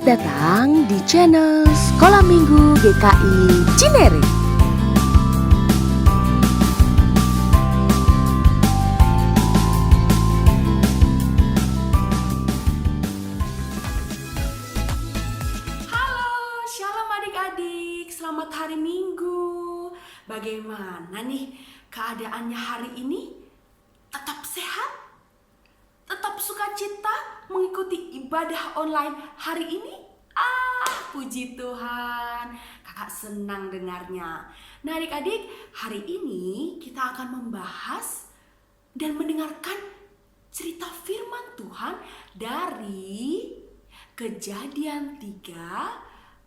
datang di channel Sekolah Minggu GKI Cinere. Halo, shalom adik-adik, selamat hari Minggu. Bagaimana nih keadaannya hari ini? Tetap sehat? Tetap sukacita mengikuti ibadah online hari ini? Puji Tuhan, kakak senang dengarnya. Nah adik-adik, hari ini kita akan membahas dan mendengarkan cerita firman Tuhan dari Kejadian 3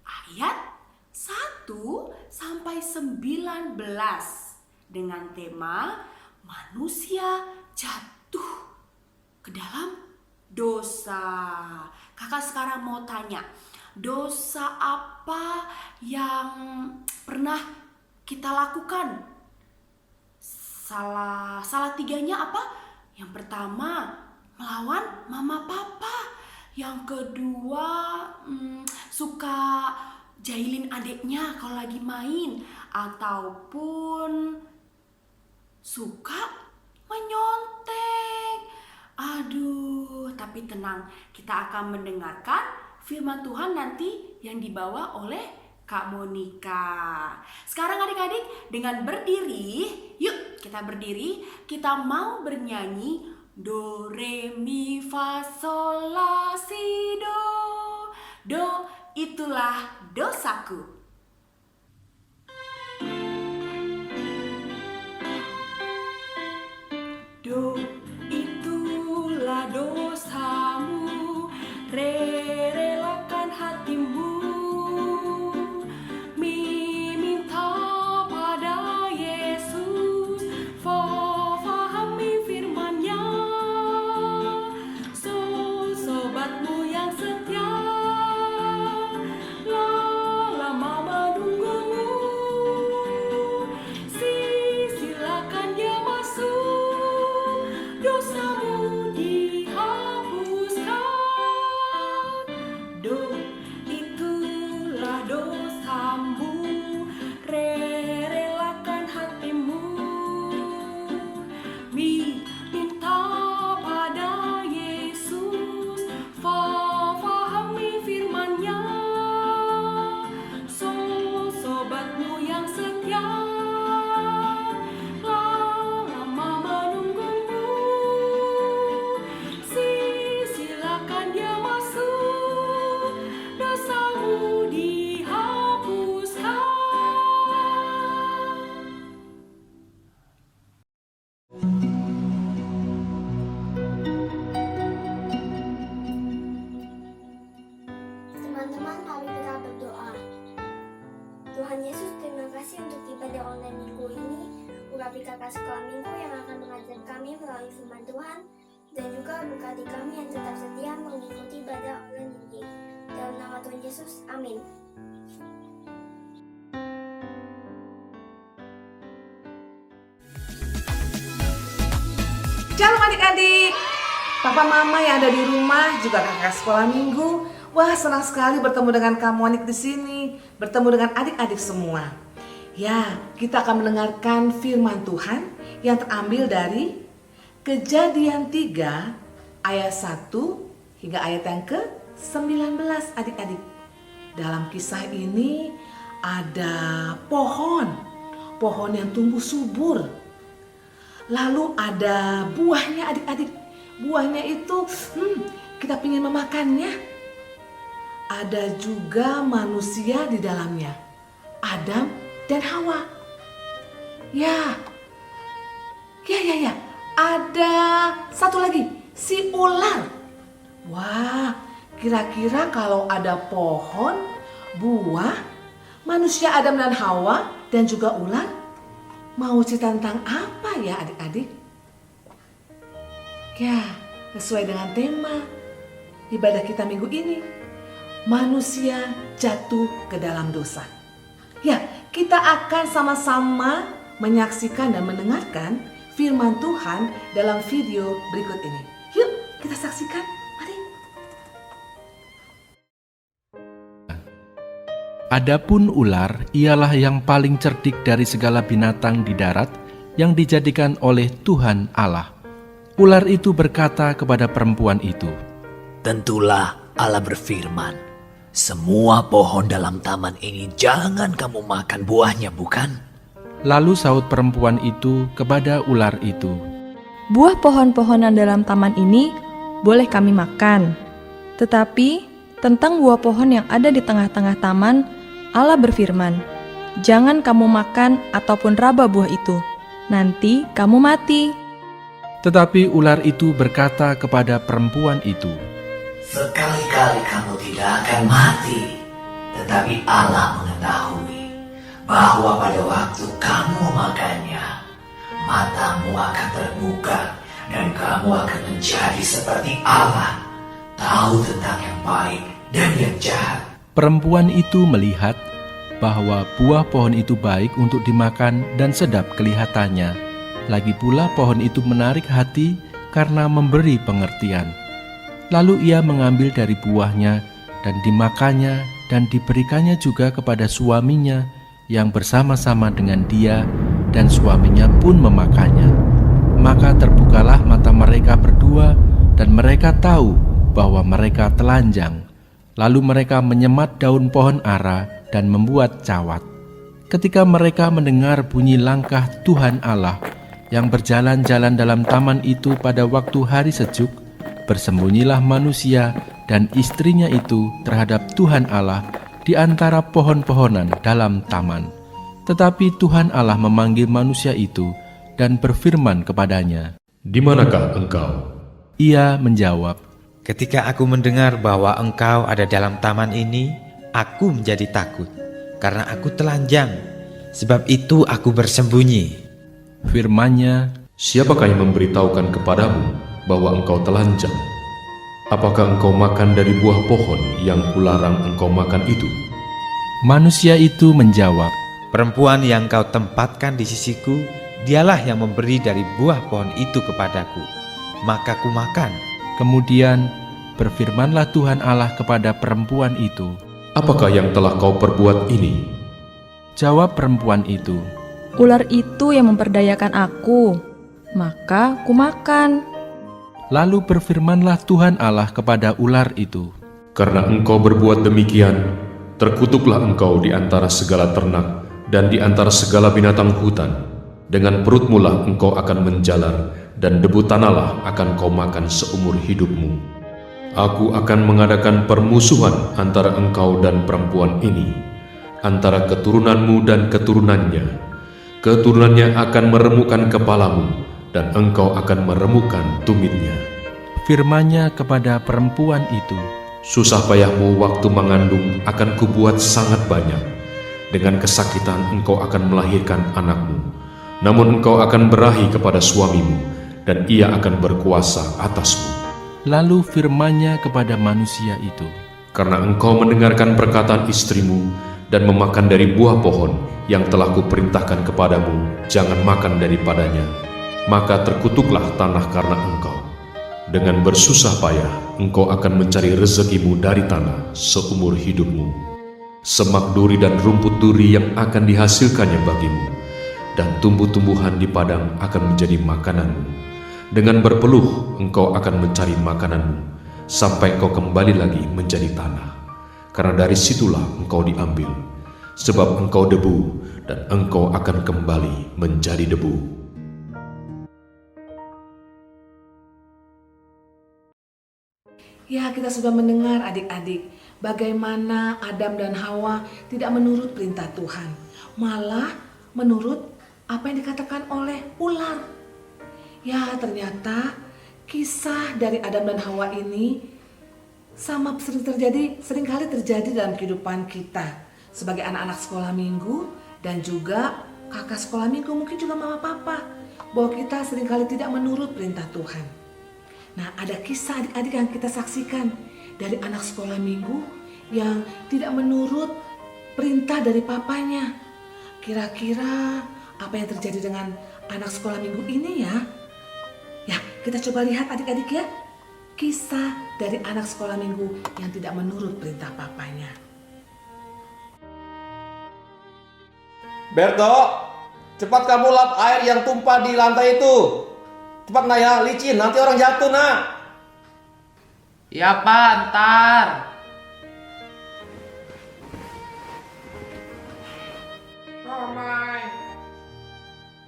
ayat 1 sampai 19 dengan tema manusia jatuh ke dalam dosa. Kakak sekarang mau tanya, dosa apa yang pernah kita lakukan? Salah tiganya apa? Yang pertama, melawan mama papa. Yang kedua, suka jahilin adiknya kalau lagi main, ataupun suka menyontek. Aduh, tapi tenang, kita akan mendengarkan firman Tuhan nanti yang dibawa oleh Kak Monica. Sekarang adik-adik dengan berdiri, yuk kita berdiri, kita mau bernyanyi Do, Re, Mi, Fa, Sol, La, Si, Do. Do, itulah dosaku. Do, itulah dosamu. Re, relakan hatimu. Mi, minta pada Yesus. Fa, fahami firman-Nya. So, sobatmu yang setia. La, lama menunggumu. Si, silakan dia masuk. Dosamu dihapuskan. Do, itulah dosamu. Re, relakan hatimu. Mi, minta pada Yesus. Fa, fahami firman-Nya. So, sobatmu yang setia. Lama menunggumu. Si, silakan dia masuk. Dosamu dihapuskan. Teman-teman, mari kita berdoa. Tuhan Yesus, terima kasih untuk ibadah online minggu ini. Urapi kakak sekolah minggu yang akan mengajar kami melalui firman Tuhan, dan juga berkati kami yang tetap setia mengikuti ibadah online ini. Dalam nama Tuhan Yesus, amin. Shalom adik-adik, papa mama yang ada di rumah, juga kakak sekolah minggu. Wah, senang sekali bertemu dengan kamu Monik di sini, bertemu dengan adik-adik semua. Ya, kita akan mendengarkan firman Tuhan yang terambil dari Kejadian 3 ayat 1 hingga ayat yang ke-19 adik-adik. Dalam kisah ini ada pohon yang tumbuh subur. Lalu ada buahnya adik-adik. Buahnya itu kita ingin memakannya. Ada juga manusia di dalamnya, Adam dan Hawa. Ya. Ada satu lagi, si ular. Wah, kira-kira kalau ada pohon, buah, manusia Adam dan Hawa, dan juga ular, mau cerita tentang apa ya adik-adik? Ya, sesuai dengan tema ibadah kita minggu ini. Manusia jatuh ke dalam dosa. Ya, kita akan sama-sama menyaksikan dan mendengarkan firman Tuhan dalam video berikut ini. Yuk, kita saksikan. Mari. Adapun ular ialah yang paling cerdik dari segala binatang di darat yang dijadikan oleh Tuhan Allah. Ular itu berkata kepada perempuan itu, Tentulah Allah berfirman, semua pohon dalam taman ini jangan kamu makan buahnya, bukan? Lalu sahut perempuan itu kepada ular itu, Buah pohon-pohonan dalam taman ini boleh kami makan. Tetapi tentang buah pohon yang ada di tengah-tengah taman, Allah berfirman, Jangan kamu makan ataupun raba buah itu, nanti kamu mati. Tetapi ular itu berkata kepada perempuan itu, Sekali-kali kamu tidak akan mati, tetapi Allah mengetahui bahwa pada waktu kamu memakannya, matamu akan terbuka dan kamu akan menjadi seperti Allah, tahu tentang yang baik dan yang jahat. Perempuan itu melihat bahwa buah pohon itu baik untuk dimakan dan sedap kelihatannya. Lagi pula pohon itu menarik hati karena memberi pengertian. Lalu ia mengambil dari buahnya dan dimakannya dan diberikannya juga kepada suaminya yang bersama-sama dengan dia, dan suaminya pun memakannya. Maka terbukalah mata mereka berdua dan mereka tahu bahwa mereka telanjang. Lalu mereka menyemat daun pohon ara dan membuat cawat. Ketika mereka mendengar bunyi langkah Tuhan Allah yang berjalan-jalan dalam taman itu pada waktu hari sejuk, bersembunyilah manusia dan istrinya itu terhadap Tuhan Allah di antara pohon-pohonan dalam taman. Tetapi Tuhan Allah memanggil manusia itu dan berfirman kepadanya, Di manakah engkau? Ia menjawab, Ketika aku mendengar bahwa engkau ada dalam taman ini, aku menjadi takut, karena aku telanjang. Sebab itu aku bersembunyi. Firman-Nya, Siapakah yang memberitahukan kepadamu bahwa engkau telanjang? Apakah engkau makan dari buah pohon yang kularang engkau makan itu? manusia itu menjawab, Perempuan yang kau tempatkan di sisiku, dialah yang memberi dari buah pohon itu kepadaku. Maka ku makan. Kemudian berfirmanlah Tuhan Allah kepada perempuan itu. Apakah yang telah kau perbuat ini? Jawab perempuan itu, Ular itu yang memperdayakan aku, maka ku makan. Lalu berfirmanlah Tuhan Allah kepada ular itu, Karena engkau berbuat demikian, terkutuklah engkau di antara segala ternak dan di antara segala binatang hutan. Dengan perutmu lah engkau akan menjalar, dan debu tanahlah akan kau makan seumur hidupmu. Aku akan mengadakan permusuhan antara engkau dan perempuan ini, antara keturunanmu dan keturunannya. Keturunannya akan meremukkan kepalamu, dan engkau akan meremukkan tumitnya. firman-Nya kepada perempuan itu, Susah payahmu waktu mengandung akan kubuat sangat banyak. Dengan kesakitan engkau akan melahirkan anakmu. Namun engkau akan berahi kepada suamimu, dan ia akan berkuasa atasmu. Lalu firman-Nya kepada manusia itu, Karena engkau mendengarkan perkataan istrimu, dan memakan dari buah pohon yang telah kuperintahkan kepadamu, jangan makan daripadanya, maka terkutuklah tanah karena engkau. Dengan bersusah payah, engkau akan mencari rezekimu dari tanah seumur hidupmu. Semak duri dan rumput duri yang akan dihasilkannya bagimu, dan tumbuh-tumbuhan di padang akan menjadi makananmu. Dengan berpeluh, engkau akan mencari makananmu, sampai engkau kembali lagi menjadi tanah. Karena dari situlah engkau diambil, sebab engkau debu, dan engkau akan kembali menjadi debu. Ya, kita sudah mendengar adik-adik bagaimana Adam dan Hawa tidak menurut perintah Tuhan, malah menurut apa yang dikatakan oleh ular. Ya, ternyata kisah dari Adam dan Hawa ini seringkali terjadi dalam kehidupan kita sebagai anak-anak sekolah minggu dan juga kakak sekolah minggu, mungkin juga mama papa, bahwa kita seringkali tidak menurut perintah Tuhan. Nah, ada kisah adik-adik yang kita saksikan dari anak sekolah minggu yang tidak menurut perintah dari papanya. Kira-kira apa yang terjadi dengan anak sekolah minggu ini ya? Ya, kita coba lihat adik-adik ya. Kisah dari anak sekolah minggu yang tidak menurut perintah papanya. Berto, cepat kamu lap air yang tumpah di lantai itu. Cepat nak ya, licin, nanti orang jatuh nak. Ya Pak, ntar.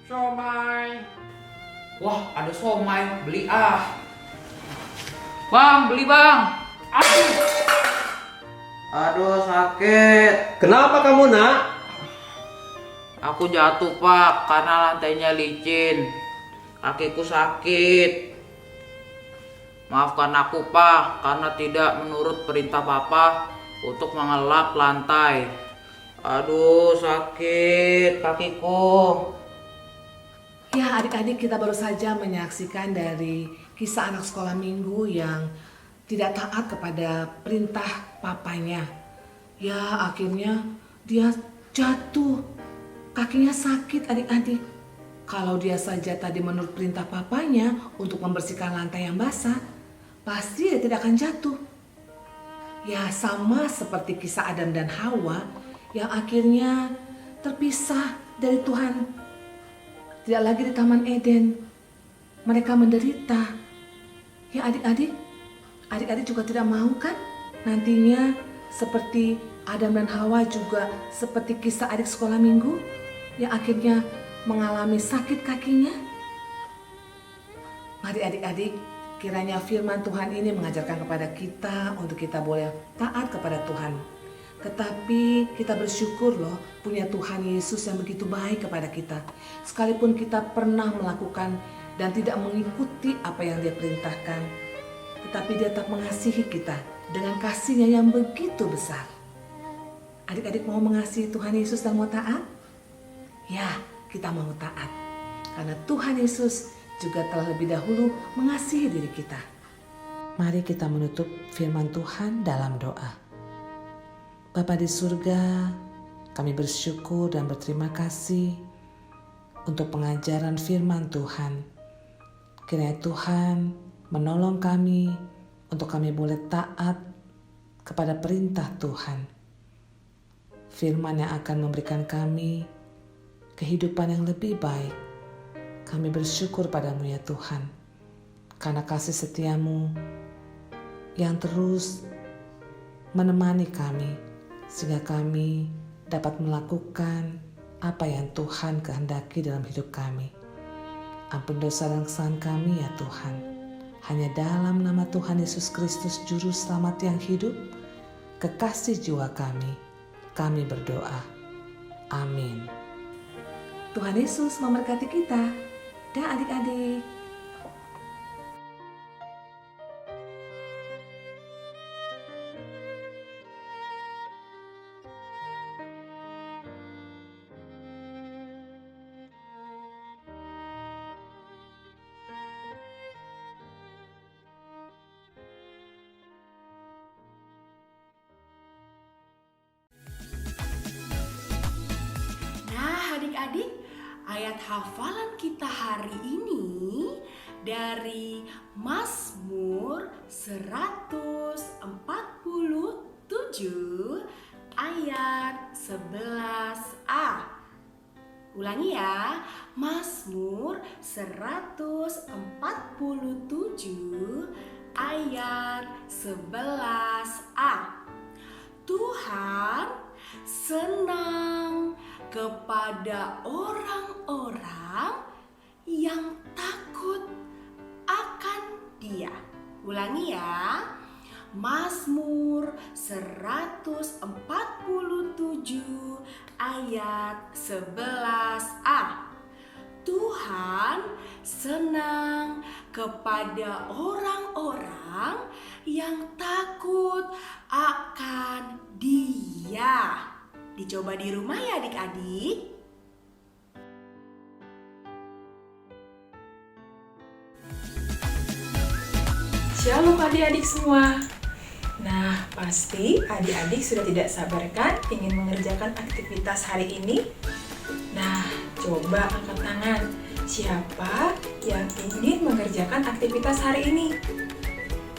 Somai. Wah, ada somai, beli ah. Bang, beli bang. Aduh, sakit. Kenapa kamu nak? Aku jatuh Pak, karena lantainya licin. Kakiku sakit. Maafkan aku Pak, karena tidak menurut perintah Papa untuk mengelap lantai. Aduh, sakit kakiku. Ya, adik-adik, kita baru saja menyaksikan dari kisah anak sekolah minggu yang tidak taat kepada perintah papanya. Ya, akhirnya dia jatuh. Kakinya sakit, adik-adik. Kalau dia saja tadi menurut perintah papanya untuk membersihkan lantai yang basah, pasti dia tidak akan jatuh. Ya, sama seperti kisah Adam dan Hawa yang akhirnya terpisah dari Tuhan. Tidak lagi di Taman Eden. Mereka menderita. Ya adik-adik juga tidak mau kan nantinya seperti Adam dan Hawa, juga seperti kisah adik sekolah minggu yang akhirnya mengalami sakit kakinya. Mari adik-adik, kiranya firman Tuhan ini mengajarkan kepada kita untuk kita boleh taat kepada Tuhan. Tetapi kita bersyukur loh punya Tuhan Yesus yang begitu baik kepada kita. Sekalipun kita pernah melakukan dan tidak mengikuti apa yang Dia perintahkan, tetapi Dia tetap mengasihi kita dengan kasih-Nya yang begitu besar. Adik-adik mau mengasihi Tuhan Yesus dan mau taat? Ya, kita mau taat. Karena Tuhan Yesus juga telah lebih dahulu mengasihi diri kita. Mari kita menutup firman Tuhan dalam doa. Bapa di surga, kami bersyukur dan berterima kasih untuk pengajaran firman Tuhan. Kiranya Tuhan menolong kami untuk kami boleh taat kepada perintah Tuhan. Firman yang akan memberikan kami kehidupan yang lebih baik. Kami bersyukur padamu ya Tuhan, karena kasih setiamu yang terus menemani kami, sehingga kami dapat melakukan apa yang Tuhan kehendaki dalam hidup kami. Ampun dosa dan kesalahan kami ya Tuhan. Hanya dalam nama Tuhan Yesus Kristus Juru Selamat yang hidup, kekasih jiwa kami berdoa. Amin. Tuhan Yesus memberkati kita dan adik-adik. Adik-adik, ayat hafalan kita hari ini dari Mazmur 147 ayat 11a. Ulangi ya, Mazmur 147 ayat 11a. Tuhan senang kepada orang-orang yang takut akan Dia. Ulangi ya. Mazmur 147 ayat 11a. Tuhan senang kepada orang-orang yang takut akan Dia. Dicoba di rumah ya adik-adik. Shalom adik-adik semua. Nah, pasti adik-adik sudah tidak sabar kan ingin mengerjakan aktivitas hari ini? Nah, coba angkat tangan. Siapa yang ingin mengerjakan aktivitas hari ini?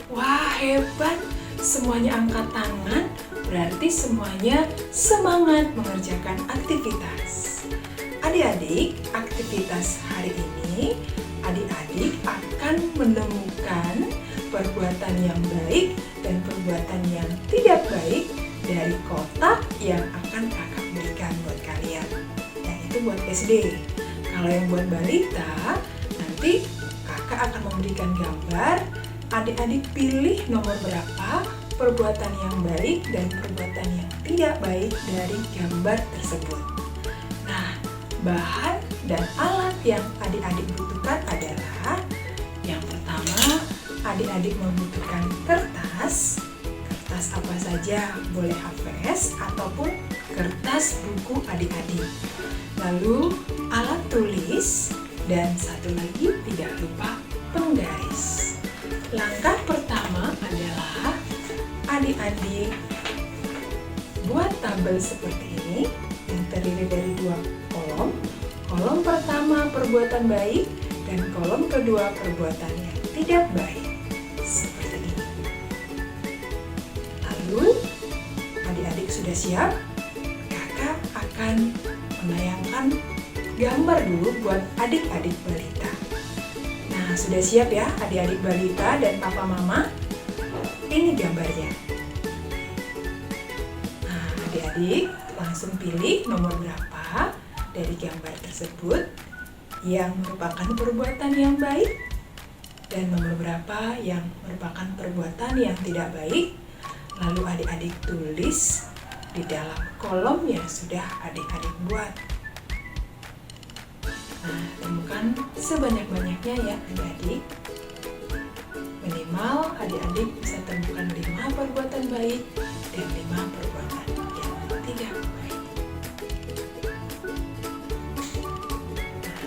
Wah, hebat. Semuanya angkat tangan, berarti semuanya semangat mengerjakan aktivitas. adik-adik, aktivitas hari ini adik-adik akan menemukan perbuatan yang baik dan perbuatan yang tidak baik dari kotak yang akan kakak berikan buat kalian. Yang itu buat SD. Kalau yang buat balita, nanti kakak akan memberikan gambar. Adik-adik pilih nomor berapa perbuatan yang baik dan perbuatan yang tidak baik dari gambar tersebut. Nah, bahan dan alat yang adik-adik butuhkan adalah yang pertama, adik-adik membutuhkan kertas apa saja, boleh HVS ataupun kertas buku adik-adik. Lalu alat tulis dan satu lagi tidak lupa penggaris. Langkah pertama adalah adik-adik buat tabel seperti ini yang terdiri dari 2 kolom. Kolom pertama perbuatan baik dan kolom kedua perbuatan yang tidak baik. Seperti ini. Lalu adik-adik sudah siap? Kakak akan menayangkan gambar dulu buat adik-adik balita. Nah, sudah siap ya adik-adik balita dan papa mama? Ini gambarnya. Nah, adik-adik langsung pilih nomor berapa dari gambar tersebut yang merupakan perbuatan yang baik dan nomor berapa yang merupakan perbuatan yang tidak baik. Lalu adik-adik tulis di dalam kolom yang sudah adik-adik buat. Nah, temukan sebanyak-banyaknya ya adik-adik. Minimal adik-adik bisa temukan 5 perbuatan baik dan 5 perbuatan yang tidak baik. Nah,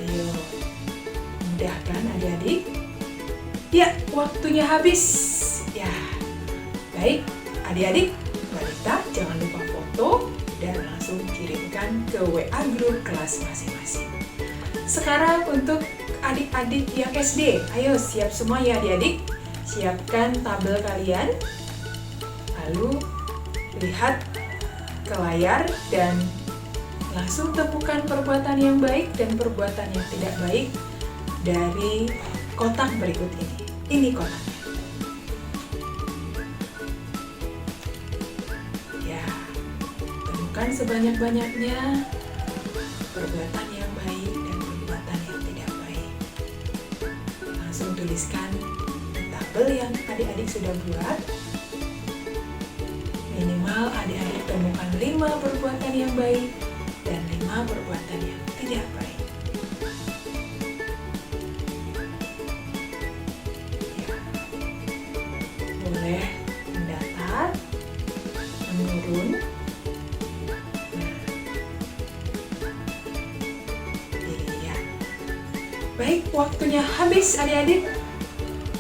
ayo, mudah kan adik-adik? Ya, waktunya habis. Ya, baik adik-adik balita, jangan lupa foto dan langsung kirimkan ke WA grup kelas masing-masing. Sekarang untuk adik-adik yang SD, ayo siap semua ya adik-adik. Siapkan tabel kalian, lalu lihat ke layar dan langsung temukan perbuatan yang baik dan perbuatan yang tidak baik dari kotak berikut ini. Ini kotaknya. Ya, temukan sebanyak-banyaknya perbuatan yang baik dan perbuatan yang tidak baik. Langsung tuliskan di tabel yang adik-adik sudah buat. Minimal adik-adik temukan 5 perbuatan yang baik dan 5 perbuatan yang tidak baik. Ya. Boleh mendatar, menurun. Iya. Baik, waktunya habis adik-adik.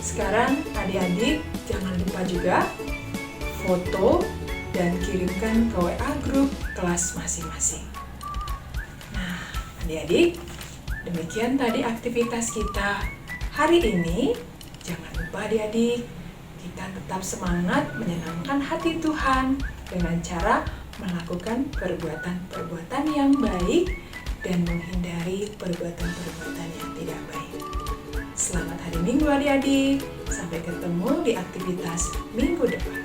Sekarang adik-adik jangan lupa juga foto dan kirimkan ke WA grup kelas masing-masing. Nah, adik-adik, demikian tadi aktivitas kita hari ini. Jangan lupa adik-adik, kita tetap semangat menyenangkan hati Tuhan dengan cara melakukan perbuatan-perbuatan yang baik dan menghindari perbuatan-perbuatan yang tidak baik. Selamat hari Minggu adik-adik, sampai ketemu di aktivitas minggu depan.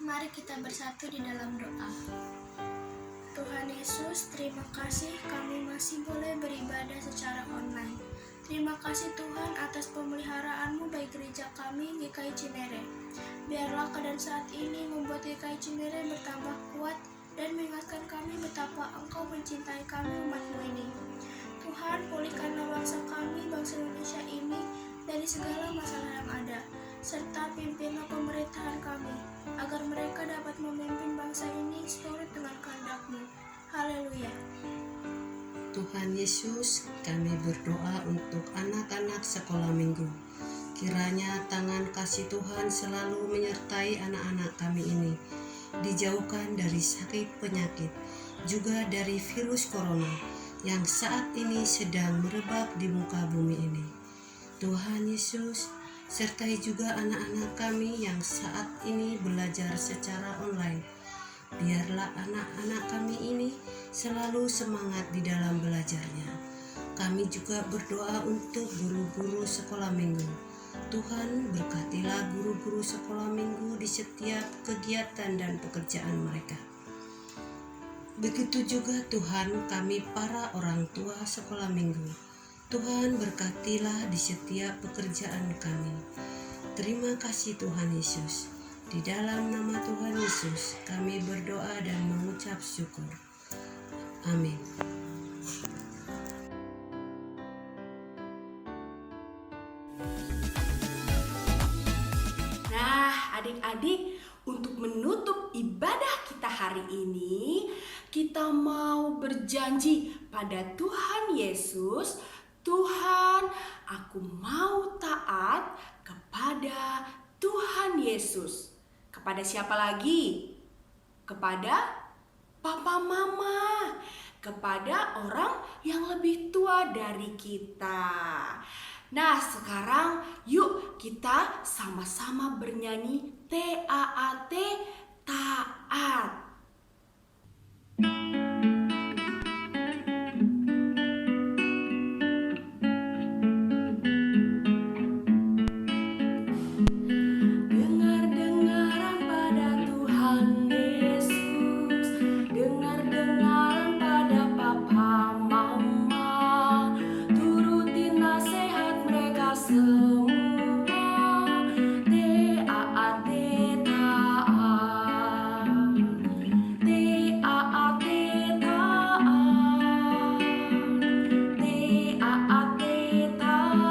Mari kita bersatu di dalam doa. Tuhan Yesus, terima kasih kami masih boleh beribadah secara online. Terima kasih Tuhan atas pemeliharaanmu bagi gereja kami GKI Cinere. Biarlah keadaan saat ini membuat GKI Cinere bertambah kuat dan mengingatkan kami betapa Engkau mencintai kami umat-Mu ini. Tuhan, pulihkanlah bangsa kami, bangsa Indonesia ini dari segala masalah yang ada, serta pimpinlah pemerintahan kami, agar mereka dapat memimpin bangsa ini seturut dengan kehendak-Mu. Haleluya. Tuhan Yesus, kami berdoa untuk anak-anak sekolah minggu. Kiranya tangan kasih Tuhan selalu menyertai anak-anak kami ini, dijauhkan dari sakit penyakit, juga dari virus corona yang saat ini sedang merebak di muka bumi ini. Tuhan Yesus, Sertai juga anak-anak kami yang saat ini belajar secara online. Biarlah anak-anak kami ini selalu semangat di dalam belajarnya. Kami juga berdoa untuk guru-guru sekolah minggu. Tuhan berkatilah guru-guru sekolah minggu di setiap kegiatan dan pekerjaan mereka. Begitu juga Tuhan kami para orang tua sekolah minggu. Tuhan berkatilah di setiap pekerjaan kami. Terima kasih Tuhan Yesus. Di dalam nama Tuhan Yesus kami berdoa dan mengucap syukur. Amin. Nah, adik-adik, untuk menutup ibadah kita hari ini, kita mau berjanji pada Tuhan Yesus, Tuhan, aku mau taat kepada Tuhan Yesus. Kepada siapa lagi? Kepada papa mama, kepada orang yang lebih tua dari kita. Nah, sekarang yuk kita sama-sama bernyanyi TAAT, taat. Dengar-dengaran pada Tuhan Yesus, dengar-dengaran pada papa mama, turutin nasihat mereka semua. TAAT, taat. TAAT, taat. TAAT, taat.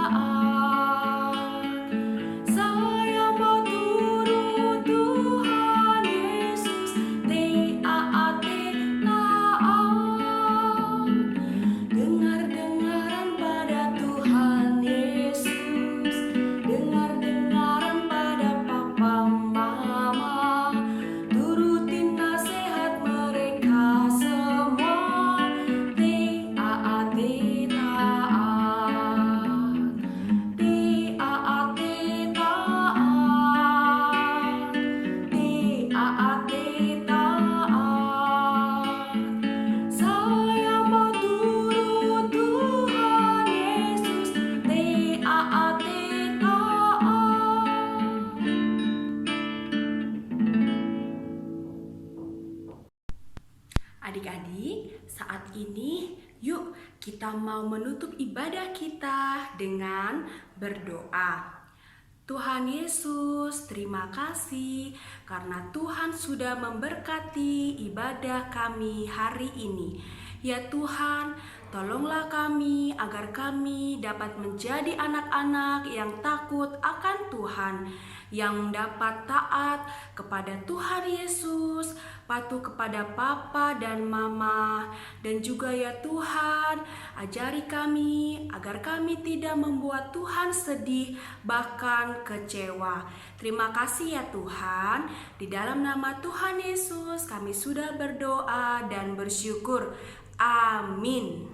Saya mau turut Tuhan Yesus. TAAT, taat. Dengar-dengaran pada Tuhan Yesus, dengar-dengaran pada papa mama, turutin nasihat mereka semua. TAAT, taat. TAAT, taat. TAAT, taat. Saya mau turut Tuhan Yesus. TAAT, taat. Adik-adik, saat ini yuk kita mau menutup ibadah kita dengan berdoa. Tuhan Yesus, terima kasih karena Tuhan sudah memberkati ibadah kami hari ini. Ya Tuhan, tolonglah kami agar kami dapat menjadi anak-anak yang takut akan Tuhan, yang dapat taat kepada Tuhan Yesus, patuh kepada papa dan mama, dan juga ya Tuhan, ajari kami agar kami tidak membuat Tuhan sedih bahkan kecewa. Terima kasih ya Tuhan, di dalam nama Tuhan Yesus kami sudah berdoa dan bersyukur. Amin.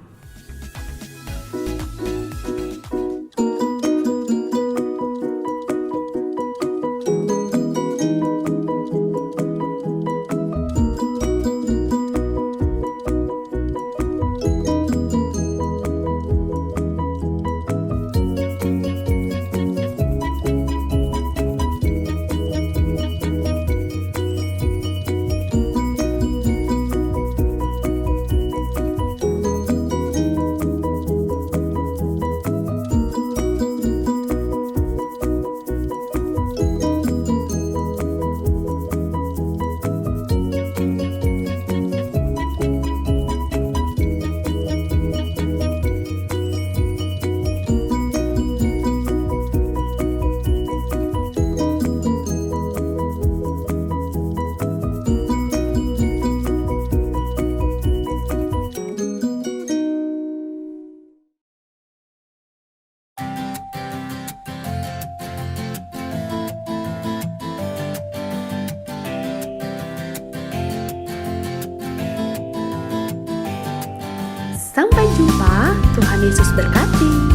Sampai jumpa, Tuhan Yesus berkati.